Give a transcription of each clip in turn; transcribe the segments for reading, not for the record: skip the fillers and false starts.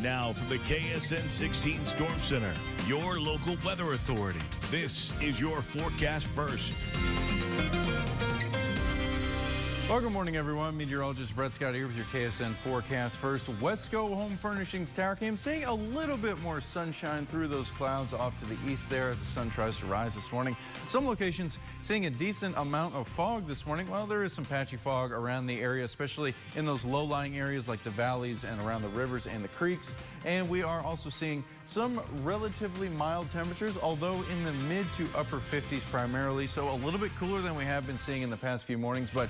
Now from the KSN 16 Storm Center, your local weather authority. This is your forecast first. Well, good morning, everyone. Meteorologist Brett Scott here with your KSN forecast first. Wesco Home Furnishings Tower Cam seeing a little bit more sunshine through those clouds off to the east there as the sun tries to rise this morning. Some locations seeing a decent amount of fog this morning. Well, there is some patchy fog around the area, especially in those low-lying areas like the valleys and around the rivers and the creeks. And we are also seeing some relatively mild temperatures, although in the mid to upper 50s primarily, so a little bit cooler than we have been seeing in the past few mornings, but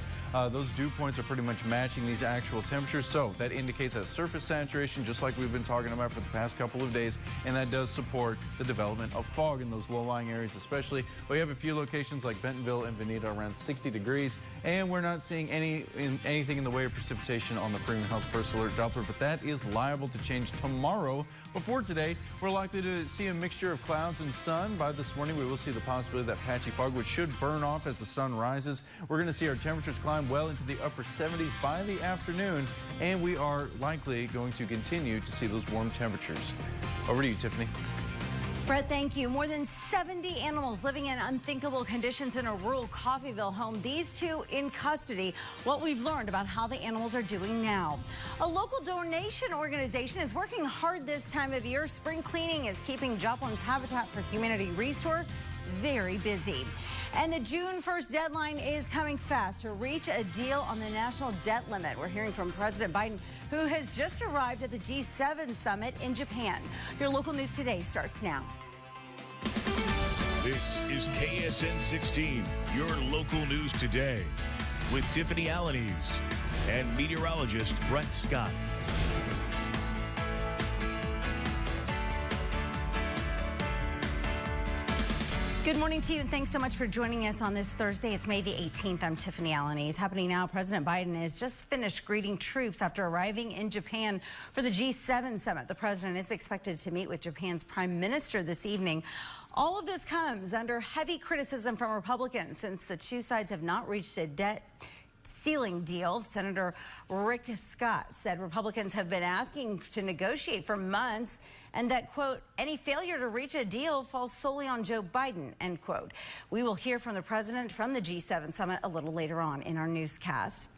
those dew points are pretty much matching these actual temperatures, so that indicates that surface saturation, just like we've been talking about for the past couple of days, and that does support the development of fog in those low-lying areas especially. We have a few locations like Bentonville and Veneta around 60 degrees, and we're not seeing anything in the way of precipitation on the Freeman Health First Alert Doppler, but that is liable to change tomorrow. Before today, we're likely to see a mixture of clouds and sun. By this morning, we will see the possibility of that patchy fog, which should burn off as the sun rises. We're going to see our temperatures climb well into the upper 70s by the afternoon, and we are likely going to continue to see those warm temperatures. Over to you, Tiffany. Brett, thank you. More than 70 animals living in unthinkable conditions in a rural Coffeyville home. These two in custody. What we've learned about how the animals are doing now. A local donation organization is working hard this time of year. Spring cleaning is keeping Joplin's Habitat for Humanity Restore very busy. And the June 1st deadline is coming fast to reach a deal on the national debt limit. We're hearing from President Biden, who has just arrived at the G7 summit in Japan. Your local news today starts now. This is KSN 16, your local news today, with Tiffany Alaniz and meteorologist Brett Scott. Good morning to you, and thanks so much for joining us on this Thursday. It's May the 18th. I'm Tiffany Alaniz. Happening now, President Biden has just finished greeting troops after arriving in Japan for the G7 summit. The president is expected to meet with Japan's prime minister this evening. All of this comes under heavy criticism from Republicans since the two sides have not reached a debt ceiling deal. Senator Rick Scott said Republicans have been asking to negotiate for months and that, quote, any failure to reach a deal falls solely on Joe Biden, end quote. We will hear from the president from the G7 summit a little later on in our newscast.